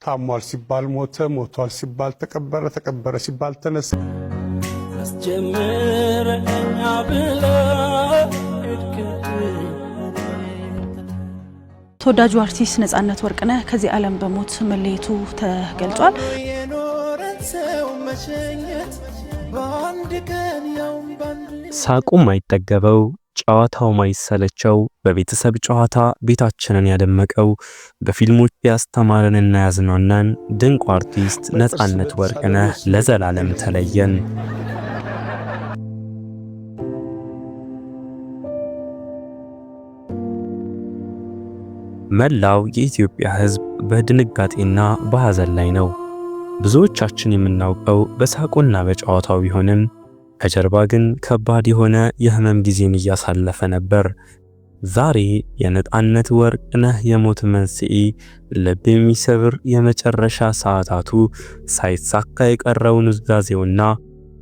ታሟል ሲባል ሞተ፣ ሞቷል ሲባል ተቀበረ፣ ተቀበረ ሲባል ተነሳ። አስጀምረኛ ብለ ተወዳጁ አርቲስት ነጻነት ወርቅነህ ከዚህ ዓለም በሞት መለየቱ ተገልጿል። ሳቁ ማይጠገበው ጨዋታው ማይሰለቸው በቤተሰብ ጨዋታ ቤታችንን ያደመቀው በፊልሞች ያስተማረንና ያዝናናን ድንቁ አርቲስት ነጻነት ወርቅነህ ለዘላለም ተለየን። መላው የኢትዮጵያ ሕዝብ በድንጋጤና በሐዘን ላይ ነው። ብዙዎቻችን የምናውቀው በሳቁና በጨዋታው ቢሆንም ከጀርባ ግን ከባድ የሆነ የህመም ጊዜን እያሳለፈ ነበር። ዛሬ የነጻነት ወርቅነህ የሞት መንስኤ፣ ልብ የሚሰብር የመጨረሻ ሰዓታቱ፣ ሳይሳካ የቀረው ኑዛዜውና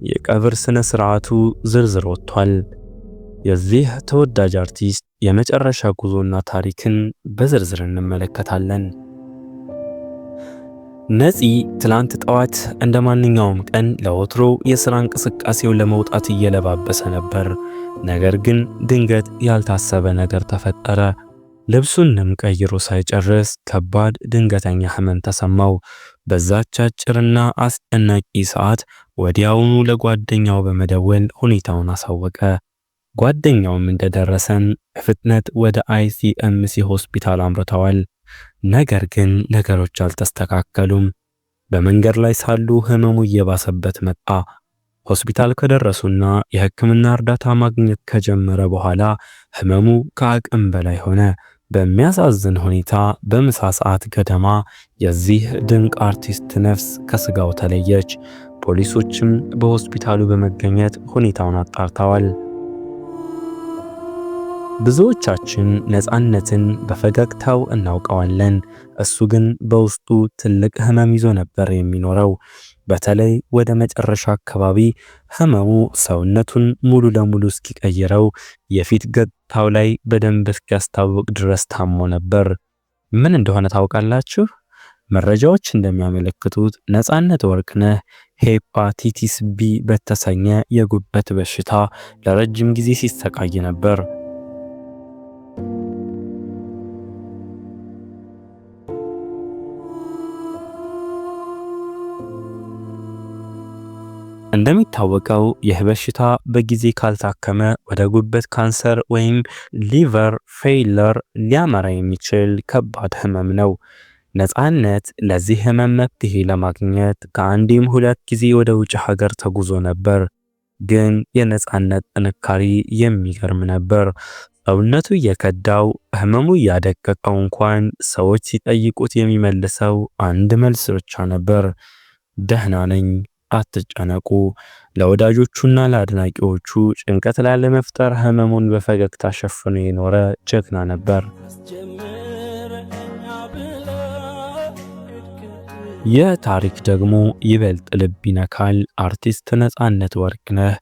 የቀብር ስነ ስርዓቱ ዝርዝር ወጥቷል። የዚህ ተወዳጅ አርቲስት የመጨረሻ ጉዞና ታሪክን በዝርዝር እንመለከታለን። ነፂ ትላንት ጠዋት እንደማንኛውም ቀን ለወትሮ የሥራ እንቅስቃሴው ለመውጣት እየለባበሰ ነበር። ነገር ግን ድንገት ያልታሰበ ነገር ተፈጠረ። ልብሱንም ቀይሮ ሳይጨርስ ከባድ ድንገተኛ ህመም ተሰማው። በዛች አጭርና አስጨናቂ ሰዓት ወዲያውኑ ለጓደኛው በመደወል ሁኔታውን አሳወቀ። ጓደኛውም እንደደረሰን በፍጥነት ወደ ICMC ሆስፒታል አምርተዋል። ነገር ግን ነገሮች አልተስተካከሉም። በመንገድ ላይ ሳሉ ህመሙ እየባሰበት መጣ። ሆስፒታል ከደረሱና የሕክምና እርዳታ ማግኘት ከጀመረ በኋላ ህመሙ ከአቅም በላይ ሆነ። በሚያሳዝን ሁኔታ በምሳ ሰዓት ገደማ የዚህ ድንቅ አርቲስት ነፍስ ከስጋው ተለየች። ፖሊሶችም በሆስፒታሉ በመገኘት ሁኔታውን አጣርተዋል። ብዙዎቻችን ነጻነትን በፈገግታው እናውቀዋለን። እሱ ግን በውስጡ ትልቅ ህመም ይዞ ነበር የሚኖረው። በተለይ ወደ መጨረሻ አካባቢ ህመሙ ሰውነቱን ሙሉ ለሙሉ እስኪቀይረው የፊት ገጽታው ላይ በደንብ እስኪያስታውቅ ድረስ ታሞ ነበር። ምን እንደሆነ ታውቃላችሁ? መረጃዎች እንደሚያመለክቱት ነጻነት ወርቅነህ ሄፓቲቲስ ቢ በተሰኘ የጉበት በሽታ ለረጅም ጊዜ ሲሰቃይ ነበር። እንደሚታወቀው ይህ በሽታ በጊዜ ካልታከመ ወደ ጉበት ካንሰር ወይም ሊቨር ፌይለር ሊያመራ የሚችል ከባድ ህመም ነው። ነጻነት ለዚህ ህመም መፍትሄ ለማግኘት ከአንዴም 2 ጊዜ ወደ ውጭ ሀገር ተጉዞ ነበር። ግን የነጻነት ጥንካሬ የሚገርም ነበር። ሰውነቱ እየከዳው ህመሙ እያደቀቀው እንኳን ሰዎች ሲጠይቁት የሚመልሰው አንድ መልስ ብቻ ነበር፣ ደህና ነኝ፣ አትጨነቁ። ለወዳጆቹና ለአድናቂዎቹ ጭንቀት ላለመፍጠር ህመሙን በፈገግታ ሸፍኖ የኖረ ጀግና ነበር። ይህ ታሪክ ደግሞ ይበልጥ ልብ ይነካል። አርቲስት ነጻነት ወርቅነህ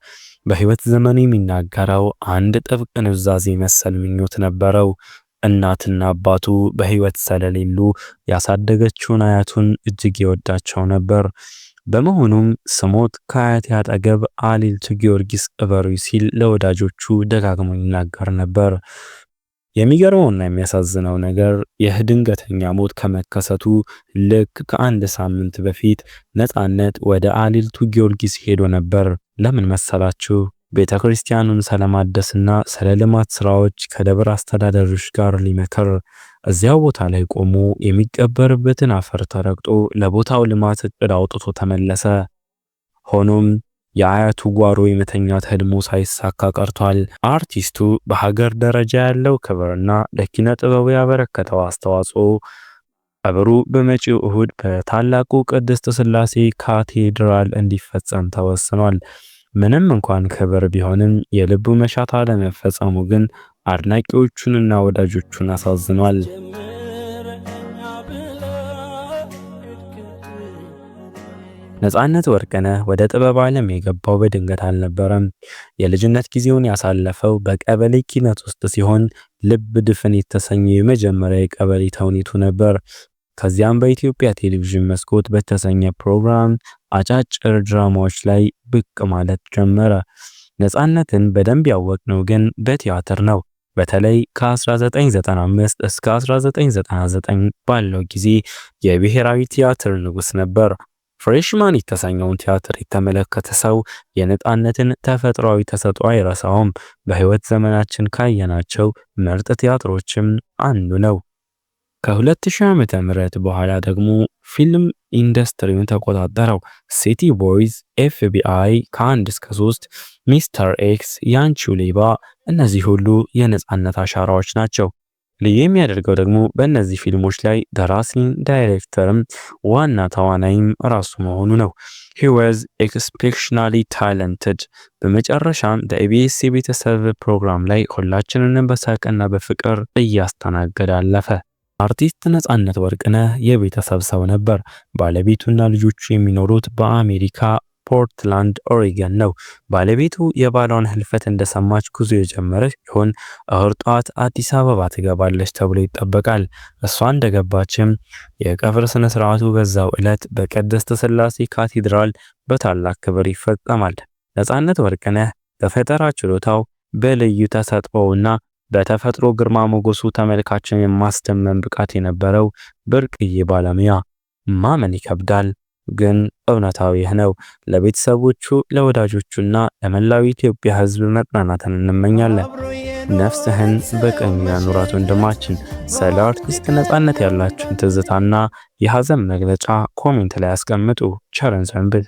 በህይወት ዘመኑ የሚናገረው አንድ ጥብቅ ኑዛዜ መሰል ምኞት ነበረው። እናትና አባቱ በህይወት ስለሌሉ ያሳደገችውን አያቱን እጅግ ይወዳቸው ነበር። በመሆኑም ስሞት ከአያቴ አጠገብ አሊልቱ ጊዮርጊስ ቅበሩኝ ሲል ለወዳጆቹ ደጋግሞ ይናገር ነበር። የሚገርመውና የሚያሳዝነው ነገር ይህ ድንገተኛ ሞት ከመከሰቱ ልክ ከአንድ ሳምንት በፊት ነጻነት ወደ አሊልቱ ጊዮርጊስ ሄዶ ነበር። ለምን መሰላችሁ? ቤተ ክርስቲያኑን ስለማደስና ስለ ልማት ስራዎች ከደብር አስተዳዳሪዎች ጋር ሊመክር። እዚያው ቦታ ላይ ቆሞ የሚቀበርበትን አፈር ተረግጦ ለቦታው ልማት እቅድ አውጥቶ ተመለሰ። ሆኖም የአያቱ ጓሮ የመተኛት ህልሙ ሳይሳካ ቀርቷል። አርቲስቱ በሀገር ደረጃ ያለው ክብርና ለኪነ ጥበቡ ያበረከተው አስተዋጽኦ ቀብሩ በመጪው እሁድ በታላቁ ቅድስት ሥላሴ ካቴድራል እንዲፈጸም ተወስኗል። ምንም እንኳን ክብር ቢሆንም የልቡ መሻት አለመፈጸሙ ግን አድናቂዎቹንና ወዳጆቹን አሳዝኗል። ነጻነት ወርቅነህ ወደ ጥበብ ዓለም የገባው በድንገት አልነበረም። የልጅነት ጊዜውን ያሳለፈው በቀበሌ ኪነት ውስጥ ሲሆን ልብ ድፍን የተሰኘ የመጀመሪያ የቀበሌ ተውኔቱ ነበር። ከዚያም በኢትዮጵያ ቴሌቪዥን መስኮት በተሰኘ ፕሮግራም አጫጭር ድራማዎች ላይ ብቅ ማለት ጀመረ። ነፃነትን በደንብ ያወቅነው ግን በቲያትር ነው። በተለይ ከ1995 እስከ 1999 ባለው ጊዜ የብሔራዊ ቲያትር ንጉስ ነበር። ፍሬሽማን የተሰኘውን ቲያትር የተመለከተ ሰው የነፃነትን ተፈጥሯዊ ተሰጥኦ አይረሳውም። በህይወት ዘመናችን ካየናቸው ምርጥ ቲያትሮችም አንዱ ነው። ከ2000 ዓመተ ምህረት በኋላ ደግሞ ፊልም ኢንዱስትሪውን ተቆጣጠረው። ሲቲ ቦይዝ፣ ኤፍቢአይ፣ ከ1 እስከ 3፣ ሚስተር ኤክስ፣ ያንቺው ሌባ፣ እነዚህ ሁሉ የነፃነት አሻራዎች ናቸው። ልዩ የሚያደርገው ደግሞ በእነዚህ ፊልሞች ላይ ደራሲም ዳይሬክተርም ዋና ተዋናይም ራሱ መሆኑ ነው። he was exceptionally talented። በመጨረሻም በኢቢኤስ የቤተሰብ ፕሮግራም ላይ ሁላችንንም በሳቅና በፍቅር እያስተናገደ አለፈ። አርቲስት ነፃነት ወርቅነህ የቤተሰብ ሰው ነበር። ባለቤቱና ልጆቹ የሚኖሩት በአሜሪካ ፖርትላንድ ኦሪገን ነው። ባለቤቱ የባሏን ህልፈት እንደሰማች ጉዞ የጀመረች ሲሆን እሁድ ጠዋት አዲስ አበባ ትገባለች ተብሎ ይጠበቃል። እሷ እንደገባችም የቀብር ስነ ስርዓቱ በዛው ዕለት በቅድስት ሥላሴ ካቴድራል በታላቅ ክብር ይፈጸማል። ነፃነት ወርቅነህ በፈጠራ ችሎታው በልዩ ተሰጥኦውና በተፈጥሮ ግርማ ሞገሱ ተመልካችን የማስደመም ብቃት የነበረው ብርቅዬ ባለሙያ። ማመን ይከብዳል ግን እውነታው ይህ ነው። ለቤተሰቦቹ ለወዳጆቹና ለመላው ኢትዮጵያ ሕዝብ መጽናናትን እንመኛለን። ነፍስህን በቀኝ ያኑራት ወንድማችን። ስለ አርቲስት ነፃነት ያላችሁን ትዝታና የሐዘን መግለጫ ኮሜንት ላይ አስቀምጡ። ቸር እንሰንብት።